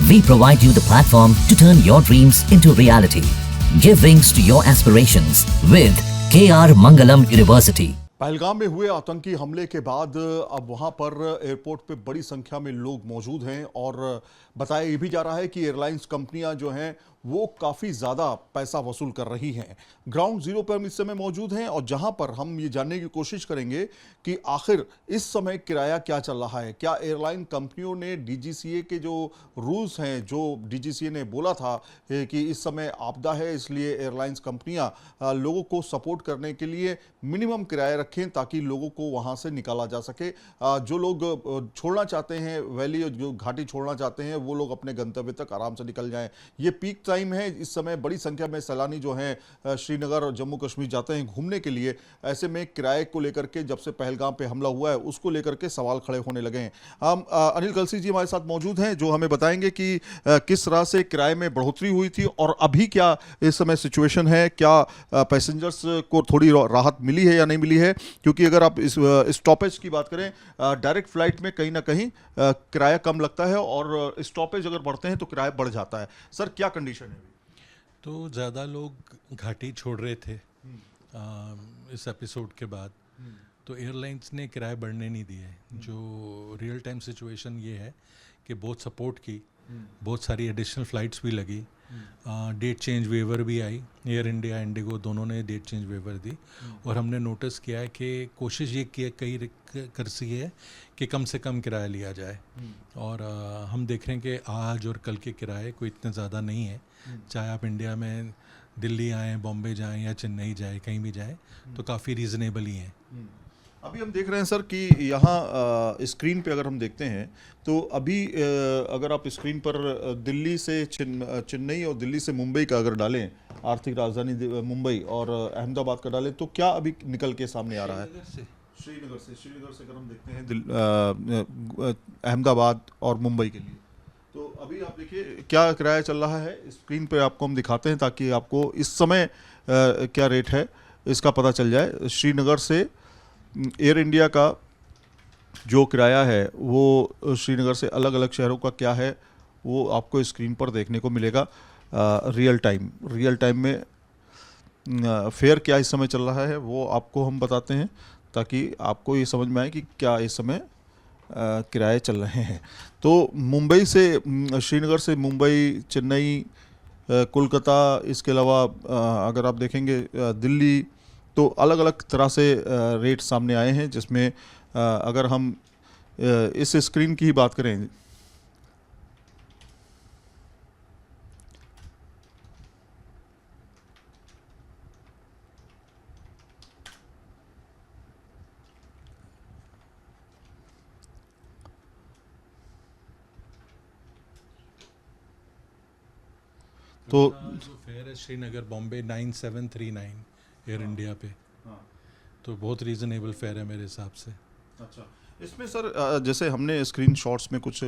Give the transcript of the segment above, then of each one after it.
We provide you the platform to turn your dreams into reality. Give wings to your aspirations with KR Mangalam University. Pahalgam में हुए आतंकी हमले के बाद अब वहां पर एयरपोर्ट पे बड़ी संख्या में लोग मौजूद हैं और बताया ये भी जा रहा है कि एयरलाइंस कंपनियां जो हैं वो काफ़ी ज़्यादा पैसा वसूल कर रही हैं। ग्राउंड जीरो पर हम इस समय मौजूद हैं और जहां पर हम ये जानने की कोशिश करेंगे कि आखिर इस समय किराया क्या चल रहा है। क्या एयरलाइन कंपनियों ने डीजीसीए के जो रूल्स हैं, जो डीजीसीए ने बोला था कि इस समय आपदा है इसलिए एयरलाइंस कंपनियां लोगों को सपोर्ट करने के लिए मिनिमम किराया रखें ताकि लोगों को वहां से निकाला जा सके। जो लोग छोड़ना चाहते हैं वैली, जो घाटी छोड़ना चाहते हैं, वो लोग अपने गंतव्य तक आराम से निकल जाएं। ये पीक टाइम है, इस समय बड़ी संख्या में सैलानी जो हैं श्रीनगर और जम्मू कश्मीर जाते हैं घूमने के लिए। ऐसे में किराए को लेकर के जब से पहलगाम पे हमला हुआ है उसको लेकर के सवाल खड़े होने लगे हैं। हम अनिल कलसी जी हमारे साथ मौजूद हैं जो हमें बताएंगे कि किस तरह से किराए में बढ़ोतरी हुई थी और अभी क्या इस समय सिचुएशन है। क्या पैसेंजर्स को थोड़ी राहत मिली है या नहीं मिली है, क्योंकि अगर आप इस स्टॉपेज की बात करें, डायरेक्ट फ्लाइट में कहीं ना कहीं किराया कम लगता है और स्टॉपेज अगर बढ़ते हैं तो किराया बढ़ जाता है। सर क्या कंडीशन है? तो ज़्यादा लोग घाटी छोड़ रहे थे इस एपिसोड के बाद, तो एयरलाइंस ने किराए बढ़ने नहीं दिए। जो रियल टाइम सिचुएशन ये है कि बहुत सपोर्ट की, बहुत सारी एडिशनल फ़्लाइट्स भी लगी, डेट चेंज वेवर भी आई। एयर इंडिया, इंडिगो दोनों ने डेट चेंज वेवर दी और हमने नोटिस किया है कि कोशिश ये कर सी है कि कम से कम किराया लिया जाए। और हम देख रहे हैं कि आज और कल के किराए कोई इतने ज़्यादा नहीं है। चाहे आप इंडिया में दिल्ली आएँ, बॉम्बे जाएँ या चेन्नई जाएँ, कहीं भी जाएँ तो काफ़ी रीज़नेबल ही हैं। अभी हम देख रहे हैं सर कि यहाँ स्क्रीन पे अगर हम देखते हैं तो अभी अगर आप स्क्रीन पर दिल्ली से चेन्नई और दिल्ली से मुंबई का अगर डालें, आर्थिक राजधानी मुंबई और अहमदाबाद का डालें, तो क्या अभी निकल के सामने आ रहा है? श्रीनगर से अगर हम देखते हैं अहमदाबाद और मुंबई के लिए, तो अभी आप देखिए क्या किराया चल रहा है। स्क्रीन पे आपको हम दिखाते हैं ताकि आपको इस समय क्या रेट है इसका पता चल जाए। श्रीनगर से एयर इंडिया का जो किराया है वो श्रीनगर से अलग अलग शहरों का क्या है वो आपको स्क्रीन पर देखने को मिलेगा। रियल टाइम में फेयर क्या इस समय चल रहा है वो आपको हम बताते हैं ताकि आपको ये समझ में आए कि क्या इस समय किराए चल रहे हैं। तो मुंबई से श्रीनगर से मुंबई, चेन्नई, कोलकाता, इसके अलावा अगर आप देखेंगे दिल्ली, तो अलग अलग तरह से रेट सामने आए हैं, जिसमें अगर हम इस स्क्रीन की ही बात करें तो जो फेयर है श्रीनगर बॉम्बे 9739 एयर इंडिया पे, तो बहुत रीज़नेबल फेयर है मेरे हिसाब से। अच्छा, इसमें सर जैसे हमने स्क्रीन शॉट्स में कुछ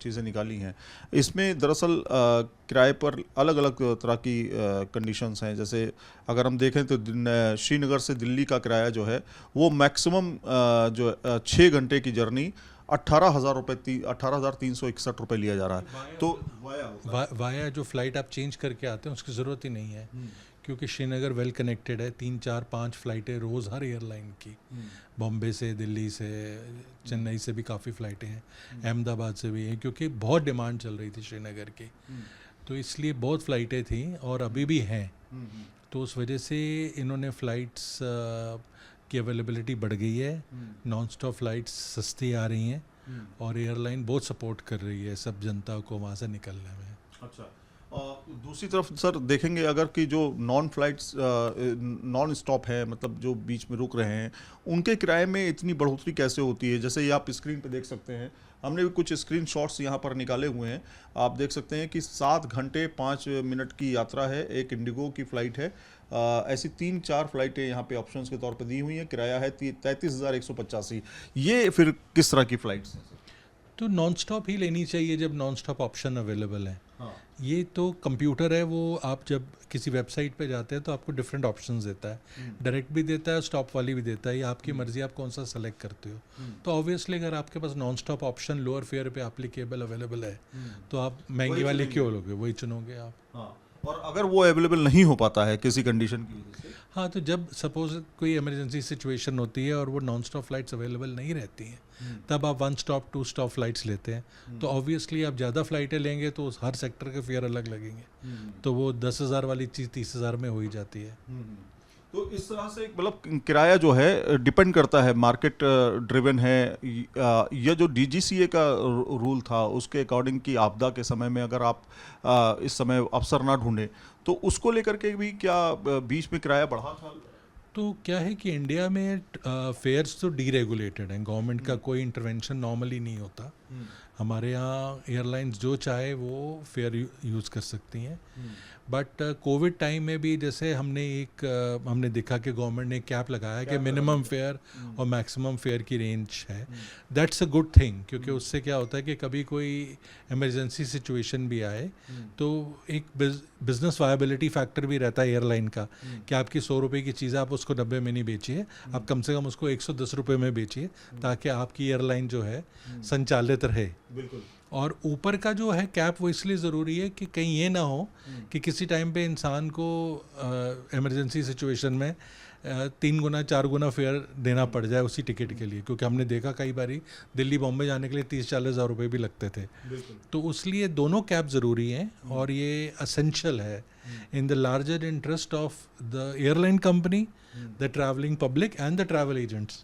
चीज़ें निकाली हैं, इसमें दरअसल किराए पर अलग अलग तरह की कंडीशंस हैं। जैसे अगर हम देखें तो श्रीनगर से दिल्ली का किराया जो है वो मैक्सिमम जो 6 घंटे की जर्नी 18,361 रुपये लिया जा रहा है। तो वाया जो फ़्लाइट आप चेंज करके आते हैं उसकी ज़रूरत ही नहीं है, क्योंकि श्रीनगर वेल कनेक्टेड है। 3, 4, 5 फ़्लाइटें रोज़ हर एयरलाइन की, बॉम्बे से, दिल्ली से, चेन्नई से भी काफ़ी फ़्लाइटें हैं, अहमदाबाद से भी हैं, क्योंकि बहुत डिमांड चल रही थी श्रीनगर की, तो इसलिए बहुत फ़्लाइटें थी और अभी भी हैं। तो उस वजह से इन्होंने फ़्लाइट्स की अवेलेबिलिटी बढ़ गई है, नॉन स्टॉप फ़्लाइट्स सस्ती आ रही हैं और एयरलाइन बहुत सपोर्ट कर रही है सब जनता को वहाँ से निकलने में। अच्छा, दूसरी तरफ सर देखेंगे अगर कि जो नॉन स्टॉप है, मतलब जो बीच में रुक रहे हैं, उनके किराए में इतनी बढ़ोतरी कैसे होती है? जैसे ये आप स्क्रीन पे देख सकते हैं, हमने भी कुछ स्क्रीन शॉट्स यहाँ पर निकाले हुए हैं। आप देख सकते हैं कि 7 घंटे 5 मिनट की यात्रा है, एक इंडिगो की फ़्लाइट है। ऐसी 3-4 फ़्लाइटें यहाँ पे ऑप्शंस के तौर पे दी हुई हैं। किराया है 33,185। ये फिर किस तरह की फ़्लाइट्स हैं? तो नॉन स्टॉप ही लेनी चाहिए जब नॉन स्टॉप ऑप्शन अवेलेबल है। ये तो कंप्यूटर है, वो आप जब किसी वेबसाइट पे जाते हैं तो आपको डिफरेंट ऑप्शंस देता है, डायरेक्ट भी देता है, स्टॉप वाली भी देता है, ये आपकी मर्जी, आप कौन सा सेलेक्ट करते हो। तो ऑब्वियसली अगर आपके पास non stop option lower fare पे एप्लीकेबल अवेलेबल है तो आप महंगी वाली क्यों लोगे, वही चुनोगे आप। और अगर वो अवेलेबल नहीं हो पाता है किसी कंडीशन की वजह से, हाँ, तो जब सपोज कोई इमरजेंसी सिचुएशन होती है और वो नॉन स्टॉप फ्लाइट्स अवेलेबल नहीं रहती हैं, तब आप 1 स्टॉप 2 स्टॉप फ्लाइट्स लेते हैं। तो ऑब्वियसली आप ज़्यादा फ़्लाइटें लेंगे तो उस हर सेक्टर के फेयर अलग लगेंगे, तो वो 10,000 वाली चीज़ 30,000 में हो ही जाती है। तो इस तरह से मतलब किराया जो है डिपेंड करता है, मार्केट ड्रिवन है। ये जो डीजीसीए का रूल था उसके अकॉर्डिंग कि आपदा के समय में अगर आप इस समय अफसर ना ढूंढे तो उसको लेकर के भी क्या बीच में किराया बढ़ा था? तो क्या है कि इंडिया में फेयर्स तो डीरेगुलेटेड हैं, गवर्नमेंट का कोई इंटरवेंशन नॉर्मली नहीं होता। हमारे यहाँ एयरलाइंस जो चाहे वो फेयर यूज़ कर सकती हैं। बट कोविड टाइम में भी जैसे हमने देखा कि गवर्नमेंट ने कैप लगाया कि मिनिमम फेयर और मैक्सिमम फेयर की रेंज है। दैट्स अ गुड थिंग, क्योंकि उससे क्या होता है कि कभी कोई इमरजेंसी सिचुएशन भी आए तो एक बिजनेस वायबिलिटी फैक्टर भी रहता है एयरलाइन का, कि आपकी 100 रुपये की चीज़ आप उसको 90 में नहीं बेचिए, आप कम से कम उसको 110 रुपये में बेचिए, ताकि आपकी एयरलाइन जो है संचालित रहे। बिल्कुल। और ऊपर का जो है कैप वो इसलिए ज़रूरी है कि कहीं ये ना हो कि किसी टाइम पे इंसान को इमरजेंसी सिचुएशन में 3 गुना 4 गुना फेयर देना पड़ जाए उसी टिकट के लिए, क्योंकि हमने देखा कई बारी दिल्ली बॉम्बे जाने के लिए 30-40 हज़ार रुपये भी लगते थे। तो उसलिए दोनों कैप ज़रूरी हैं और ये असेंशियल है in the larger interest of the airline company, the travelling public and the travel agents,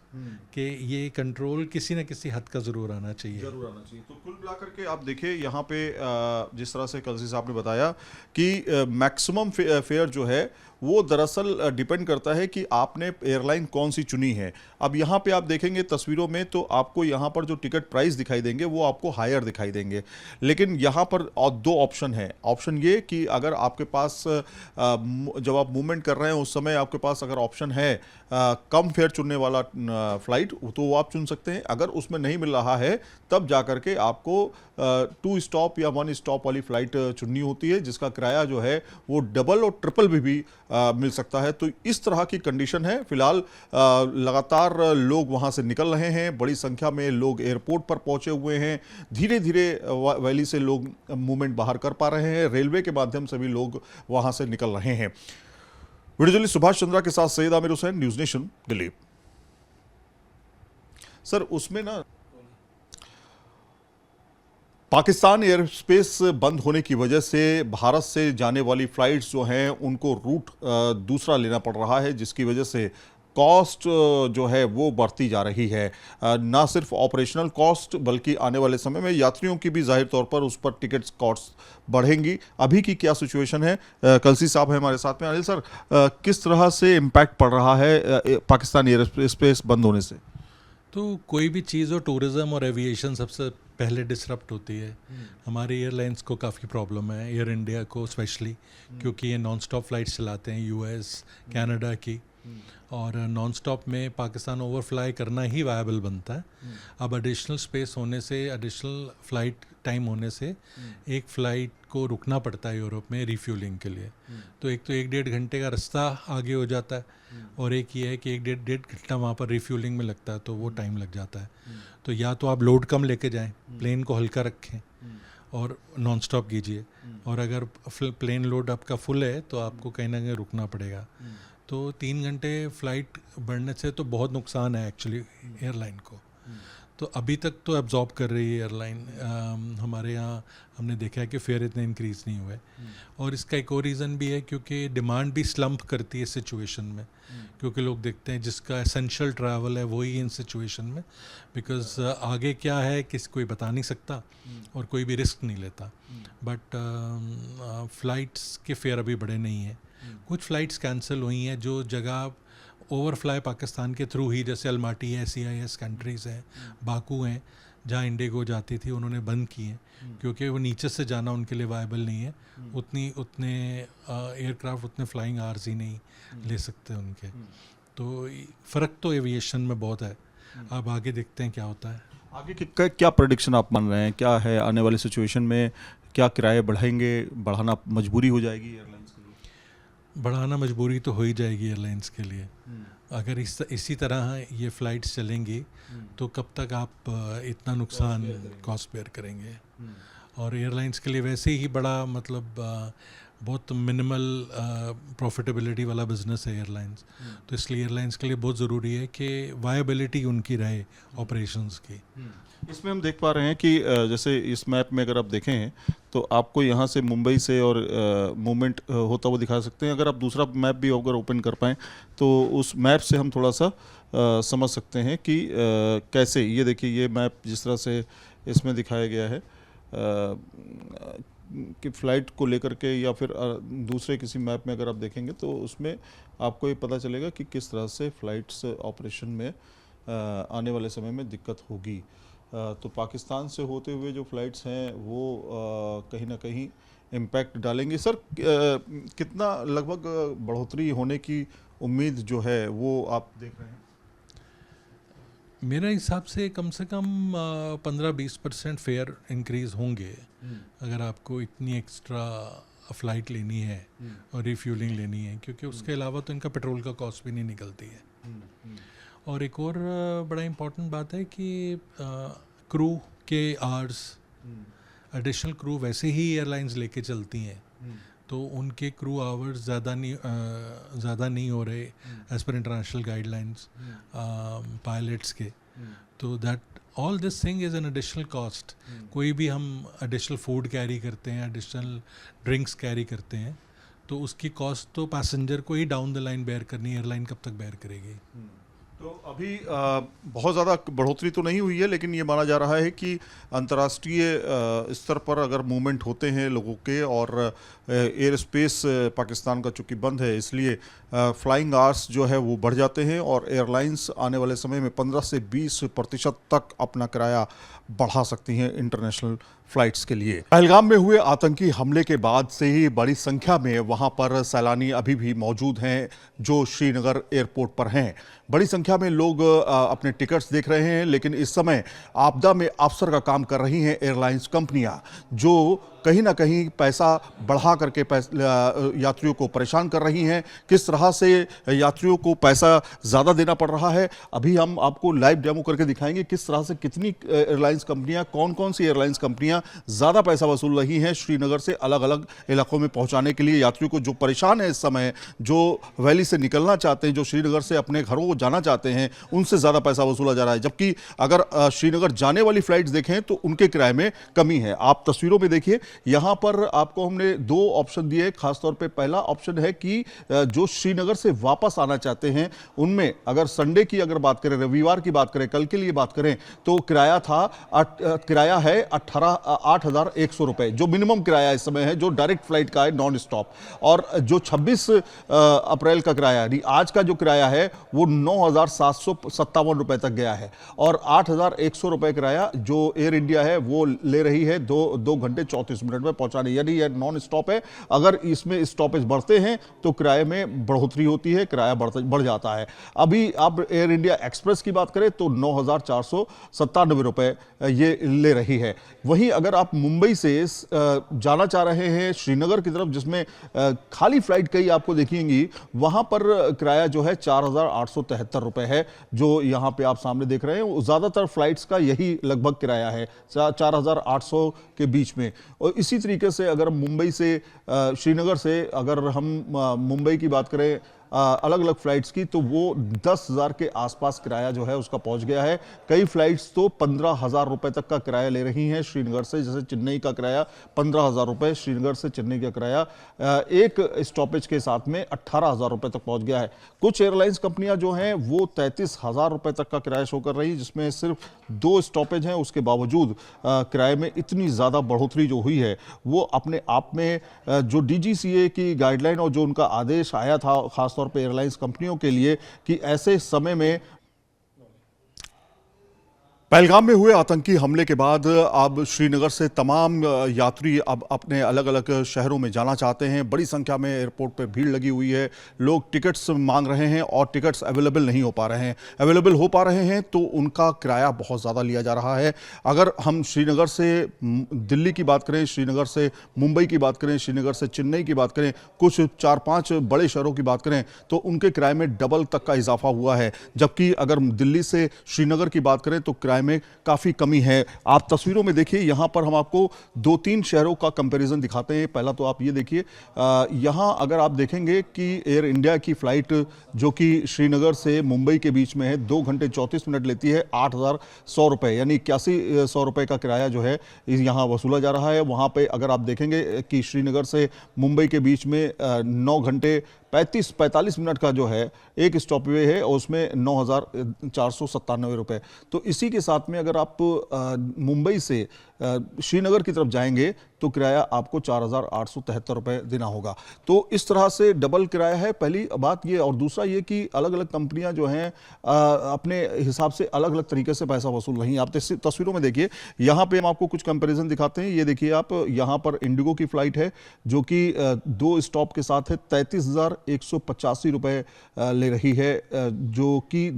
कि ये कंट्रोल किसी न किसी हद का ज़रूर आना चाहिए। तो कुल मिलाकर के आप देखिए यहाँ पे जिस तरह से कलसी साहब ने बताया कि मैक्सिमम फेयर जो है वो दरअसल डिपेंड करता है कि आपने एयरलाइन कौन सी चुनी है। अब यहाँ पे आप देखेंगे तस्वीरों में तो आपको यहाँ पर जो टिकट प्राइस दिखाई देंगे वो आपको हायर दिखाई देंगे, लेकिन यहाँ पर दो ऑप्शन है। ऑप्शन ये कि अगर आपके पास जब आप मूवमेंट कर रहे हैं उस समय आपके पास अगर ऑप्शन है कम फेयर चुनने वाला फ्लाइट तो वो आप चुन सकते हैं। अगर उसमें नहीं मिल रहा है तब जा करके आपको 2 स्टॉप या 1 स्टॉप वाली फ़्लाइट चुननी होती है, जिसका किराया जो है वो डबल और ट्रिपल भी मिल सकता है। तो इस तरह की कंडीशन है। फिलहाल लगातार लोग वहां से निकल रहे हैं, बड़ी संख्या में लोग एयरपोर्ट पर पहुंचे हुए हैं। धीरे धीरे वैली से लोग मूवमेंट बाहर कर पा रहे हैं, रेलवे के माध्यम से भी लोग वहां से निकल रहे हैं। वीडियो जर्नलिस्ट सुभाष चंद्रा के साथ Syed Aamir Hussain, news nation, Delhi. Sir उसमें ना पाकिस्तान एयर स्पेस बंद होने की वजह से भारत से जाने वाली फ़्लाइट्स जो हैं उनको रूट दूसरा लेना पड़ रहा है, जिसकी वजह से कॉस्ट जो है वो बढ़ती जा रही है। ना सिर्फ ऑपरेशनल कॉस्ट बल्कि आने वाले समय में यात्रियों की भी जाहिर तौर पर उस पर टिकट्स कॉस्ट बढ़ेंगी। अभी की क्या सिचुएशन है? कलसी साहब है हमारे साथ में। अनिल सर, किस तरह से इम्पैक्ट पड़ रहा है पाकिस्तान एयर स्पेस बंद होने से? तो कोई भी चीज़ हो, टूरिज़्म और एविएशन सबसे पहले डिसरप्ट होती है। हमारे एयरलाइंस को काफ़ी प्रॉब्लम है, एयर इंडिया को स्पेशली, क्योंकि ये नॉन स्टॉप फ्लाइट्स चलाते हैं यूएस कनाडा की, और नॉन स्टॉप में पाकिस्तान ओवरफ्लाई करना ही वायबल बनता है। अब एडिशनल स्पेस होने से, एडिशनल फ़्लाइट टाइम होने से एक फ़्लाइट को रुकना पड़ता है यूरोप में रिफ्यूलिंग के लिए। तो एक तो 1-1.5 घंटे का रास्ता आगे हो जाता है, और एक ये है कि 1-1.5 घंटा वहाँ पर रिफ्यूलिंग में लगता है, तो वो टाइम लग जाता है। तो या तो आप लोड कम लेके जाएं, प्लेन को हल्का रखें और नॉन स्टॉप कीजिए, और अगर प्लेन लोड आपका फुल है तो आपको कहीं ना कहीं रुकना पड़ेगा। तो 3 घंटे फ्लाइट बढ़ने से तो बहुत नुकसान है एक्चुअली एयरलाइन को। तो अभी तक तो एब्जॉर्ब कर रही है एयरलाइन। हमारे यहाँ हमने देखा है कि फेयर इतने इंक्रीज़ नहीं हुए, और इसका एक और रीज़न भी है क्योंकि डिमांड भी स्लम्प करती है सिचुएशन में, क्योंकि लोग देखते हैं जिसका एसेंशियल ट्रैवल है वही इन सिचुएशन में, बिकॉज आगे क्या है कोई बता नहीं सकता और कोई भी रिस्क नहीं लेता। बट फ़्लाइट्स के फेयर अभी बढ़े नहीं हैं। कुछ फ़्लाइट्स कैंसिल हुई हैं जो जगह ओवरफ्लाई पाकिस्तान के थ्रू ही, जैसे अलमाटी है, CIS कंट्रीज़ हैं, बाकू हैं, जहाँ इंडिगो जाती थी उन्होंने बंद की हैं, क्योंकि वो नीचे से जाना उनके लिए वायबल नहीं है। उतने एयरक्राफ्ट उतने फ्लाइंग आवर्स ही नहीं ले सकते उनके। तो फ़र्क तो एविएशन में बहुत है। अब आगे देखते हैं क्या होता है। आगे क्या प्रेडिक्शन आप मान रहे हैं, क्या है आने वाली सिचुएशन में, क्या किराए बढ़ाएंगे, बढ़ाना मजबूरी हो जाएगी एयरलाइंस के लिए? बढ़ाना मजबूरी तो हो ही जाएगी एयरलाइंस के लिए। अगर इसी तरह ये फ़्लाइट्स चलेंगी तो कब तक आप इतना नुकसान कॉस्ट बेयर करेंगे। और एयरलाइंस के लिए वैसे ही बड़ा मतलब बहुत मिनिमल प्रॉफिटेबिलिटी वाला बिजनेस है एयरलाइंस, तो इसलिए एयरलाइंस के लिए बहुत ज़रूरी है कि वायबिलिटी उनकी रहे ऑपरेशंस की। इसमें हम देख पा रहे हैं कि जैसे इस मैप में अगर आप देखें तो आपको यहाँ से मुंबई से और मूवमेंट होता हुआ दिखा सकते हैं। अगर आप दूसरा मैप भी अगर ओपन कर पाएँ तो उस मैप से हम थोड़ा सा समझ सकते हैं कि कैसे, ये देखिए ये मैप जिस तरह से इसमें दिखाया गया है कि फ़्लाइट को लेकर के, या फिर दूसरे किसी मैप में अगर आप देखेंगे तो उसमें आपको ये पता चलेगा कि किस तरह से फ़्लाइट्स ऑपरेशन में आने वाले समय में दिक्कत होगी। तो पाकिस्तान से होते हुए जो फ़्लाइट्स हैं वो कहीं ना कहीं इम्पैक्ट डालेंगे। सर कितना लगभग बढ़ोतरी होने की उम्मीद जो है वो आप देख रहे हैं? मेरे हिसाब से कम 15-20% फेयर इंक्रीज़ होंगे अगर आपको इतनी एक्स्ट्रा फ़्लाइट लेनी है और रिफ्यूलिंग लेनी है, क्योंकि उसके अलावा तो इनका पेट्रोल का कॉस्ट भी नहीं निकलती है। और एक और बड़ा इम्पोर्टेंट बात है कि क्रू के आवर्स, एडिशनल क्रू वैसे ही एयरलाइंस लेके चलती हैं, तो उनके क्रू आवर्स ज़्यादा नहीं हो रहे as per international guidelines pilots के। तो that all this thing is an additional cost. कोई भी हम एडिशनल फूड कैरी करते हैं, एडिशनल ड्रिंक्स कैरी करते हैं, तो उसकी कॉस्ट तो पैसेंजर को ही डाउन द लाइन बेयर करनी, एयरलाइन कब तक बेयर करेगी। तो अभी बहुत ज़्यादा बढ़ोतरी तो नहीं हुई है, लेकिन ये माना जा रहा है कि अंतर्राष्ट्रीय स्तर पर अगर मूवमेंट होते हैं लोगों के, और एयर स्पेस पाकिस्तान का चूँकि बंद है, इसलिए फ्लाइंग आवर्स जो है वो बढ़ जाते हैं, और एयरलाइंस आने वाले समय में 15 से 20% तक अपना किराया बढ़ा सकती हैं इंटरनेशनल फ्लाइट्स के लिए। पहलगाम में हुए आतंकी हमले के बाद से ही बड़ी संख्या में वहां पर सैलानी अभी भी मौजूद हैं जो श्रीनगर एयरपोर्ट पर हैं। बड़ी संख्या में लोग अपने टिकट्स देख रहे हैं, लेकिन इस समय आपदा में अफसर का काम कर रही हैं एयरलाइंस कंपनियां, जो कहीं ना कहीं पैसा बढ़ा करके यात्रियों को परेशान कर रही हैं। किस तरह से यात्रियों को पैसा ज़्यादा देना पड़ रहा है, अभी हम आपको लाइव डेमो करके दिखाएंगे किस तरह से कितनी एयरलाइंस कंपनियां, कौन सी एयरलाइंस कंपनियां ज़्यादा पैसा वसूल रही हैं श्रीनगर से अलग अलग इलाकों में पहुंचाने के लिए। यात्रियों को जो परेशान है इस समय, जो वैली से निकलना चाहते हैं, जो श्रीनगर से अपने घरों को जाना चाहते हैं, उनसे ज़्यादा पैसा वसूला जा रहा है। जबकि अगर श्रीनगर जाने वाली फ्लाइट्स देखें तो उनके किराए में कमी है। आप तस्वीरों में देखिए, यहां पर आपको हमने दो ऑप्शन दिए। खासतौर पे पहला ऑप्शन है कि जो श्रीनगर से वापस आना चाहते हैं उनमें अगर संडे की अगर बात करें, रविवार की बात करें, कल के लिए बात करें, तो किराया है 8,100 रुपए, जो मिनिमम किराया इस समय है, जो डायरेक्ट फ्लाइट का है, नॉन स्टॉप। और जो 26 अप्रैल का किराया, आज का जो किराया है वो 9,757 रुपए तक गया है। और 8,100 रुपए किराया जो एयर इंडिया है वो ले रही है 2 घंटे 34 मिनट में पहुंचाने, यानी यह नॉन स्टॉप है। अगर इसमें स्टॉपेज बढ़ते हैं तो किराए में बढ़ोतरी होती है, किराया बढ़ जाता है। अभी आप एयर इंडिया एक्सप्रेस की बात करें तो 9,497 रुपए ये ले रही है। वहीं अगर आप मुंबई से जाना चाह रहे हैं श्रीनगर की तरफ, जिसमें खाली फ्लाइट कई आपको दिखेंगी, वहां पर किराया जो है 4,873 रुपए है, जो यहां पे आप सामने देख रहे हैं। ज़्यादातर फ्लाइट्स का यही लगभग किराया है, 4,800 के बीच में। और इसी तरीके से अगर मुंबई से श्रीनगर से अगर हम मुंबई की बात करें अलग अलग फ्लाइट्स की, तो वो 10,000 के आसपास किराया जो है उसका पहुंच गया है। कई फ्लाइट्स तो 15,000 रुपए तक का किराया ले रही हैं श्रीनगर से, जैसे चेन्नई का किराया 15,000 रुपए, श्रीनगर से चेन्नई का किराया एक स्टॉपेज के साथ में 18,000 रुपए तक पहुंच गया है। कुछ एयरलाइंस कंपनियां जो हैं वो 33,000 रुपए तक का किराया शो कर रही, जिसमें सिर्फ 2 स्टॉपेज हैं। उसके बावजूद किराए में इतनी ज़्यादा बढ़ोतरी जो हुई है वो अपने आप में जो DGCA की गाइडलाइन और जो उनका आदेश आया था खासतौर पे एयरलाइंस कंपनियों के लिए कि ऐसे समय में पहलगाम में हुए आतंकी हमले के बाद अब श्रीनगर से तमाम यात्री अब अपने अलग अलग शहरों में जाना चाहते हैं। बड़ी संख्या में एयरपोर्ट पर भीड़ लगी हुई है। लोग टिकट्स मांग रहे हैं और टिकट्स अवेलेबल नहीं हो पा रहे हैं। अवेलेबल हो पा रहे हैं तो उनका किराया बहुत ज़्यादा लिया जा रहा है। अगर हम श्रीनगर से दिल्ली की बात करें, श्रीनगर से मुंबई की बात करें, श्रीनगर से चेन्नई की बात करें, कुछ 4-5 बड़े शहरों की बात करें तो उनके किराए में डबल तक का इजाफा हुआ है। जबकि अगर दिल्ली से श्रीनगर की बात करें तो किराए में काफी कमी है। आप तस्वीरों में देखिए, यहां पर हम आपको 2-3 शहरों का कंपैरिजन दिखाते हैं। पहला तो आप ये देखिए, यहां अगर आप देखेंगे कि एयर इंडिया की फ्लाइट जो कि श्रीनगर से मुंबई के बीच में है 2 घंटे 34 मिनट लेती है, 8,100 रुपए यानी 8100 रुपए का किराया जो है यहां वसूला जा रहा है। वहां पे अगर आप देखेंगे कि श्रीनगर से मुंबई के बीच में 9 घंटे 45 मिनट का जो है एक स्टॉपवे है और उसमें 9,497 रुपए। तो इसी के साथ में अगर आप मुंबई से श्रीनगर की तरफ जाएंगे तो किराया आपको 4,873 रुपए देना होगा। तो इस तरह से डबल किराया है, पहली बात ये। और दूसरा ये कि अलग अलग कंपनियां जो हैं अपने हिसाब से अलग अलग तरीके से पैसा वसूल रही हैं। आप तस्वीरों में देखिए, यहाँ पे हम आपको कुछ कंपैरिजन दिखाते हैं। ये देखिए आप, यहाँ पर इंडिगो की फ्लाइट है जो कि 2 स्टॉप के साथ है, 33,185 रुपए ले रही है, जो कि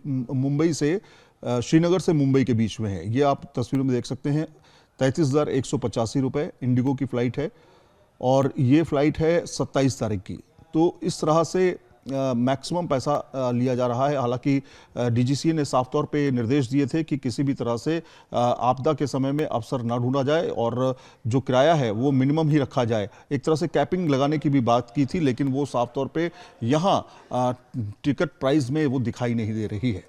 मुंबई से श्रीनगर से मुंबई के बीच में है। ये आप तस्वीरों में देख सकते हैं, 33,185 रुपए इंडिगो की फ़्लाइट है और ये फ़्लाइट है 27 तारीख की। तो इस तरह से मैक्सिमम पैसा लिया जा रहा है। हालांकि डीजीसीए ने साफ तौर पे निर्देश दिए थे कि किसी भी तरह से आपदा के समय में अवसर ना ढूंढा जाए और जो किराया है वो मिनिमम ही रखा जाए। एक तरह से कैपिंग लगाने की भी बात की थी, लेकिन वो साफ तौर पे यहाँ टिकट प्राइस में वो दिखाई नहीं दे रही है।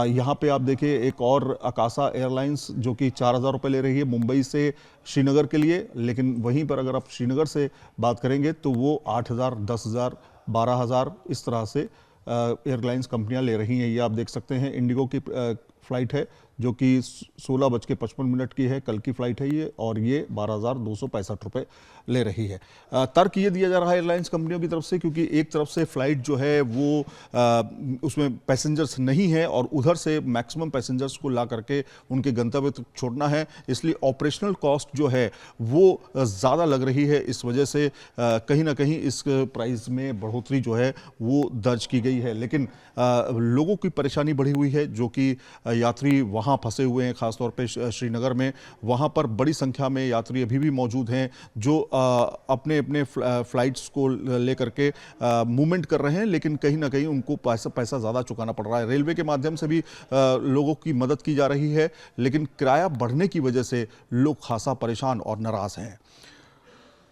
यहाँ पे आप देखिए एक और अकाशा एयरलाइंस जो कि 4,000 रुपये ले रही है मुंबई से श्रीनगर के लिए, लेकिन वहीं पर अगर आप श्रीनगर से बात करेंगे तो वो 8,000, 10,000, 12,000 इस तरह से एयरलाइंस कंपनियां ले रही हैं। ये आप देख सकते हैं, इंडिगो की फ़्लाइट है जो कि 16:55 की है, कल की फ़्लाइट है ये, और ये 12,265 रुपये ले रही है। तर्क ये दिया जा रहा है एयरलाइंस कंपनियों की तरफ से, क्योंकि एक तरफ से फ़्लाइट जो है वो उसमें पैसेंजर्स नहीं है और उधर से मैक्सिमम पैसेंजर्स को ला करके उनके गंतव्य तक छोड़ना है, इसलिए ऑपरेशनल कॉस्ट जो है वो ज़्यादा लग रही है। इस वजह से कहीं ना कहीं इस प्राइस में बढ़ोतरी जो है वो दर्ज की गई है। लेकिन लोगों की परेशानी बढ़ी हुई है, जो कि यात्री वहाँ फंसे हुए हैं, ख़ासतौर पे श्रीनगर में। वहाँ पर बड़ी संख्या में यात्री अभी भी मौजूद हैं जो अपने अपने फ़्लाइट्स को लेकर के मूवमेंट कर रहे हैं, लेकिन कहीं ना कहीं उनको पैसा ज़्यादा चुकाना पड़ रहा है। रेलवे के माध्यम से भी लोगों की मदद की जा रही है, लेकिन किराया बढ़ने की वजह से लोग खासा परेशान और नाराज़ हैं।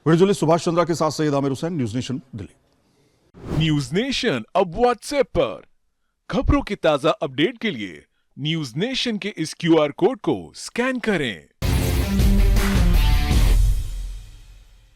वीडियो जर्नलिस्ट सुभाष चंद्रा के साथ Syed Aamir Hussain, news nation, Delhi. News nation अब व्हाट्सएप पर खबरों की ताजा अपडेट के लिए न्यूज नेशन के इस QR कोड को स्कैन करें।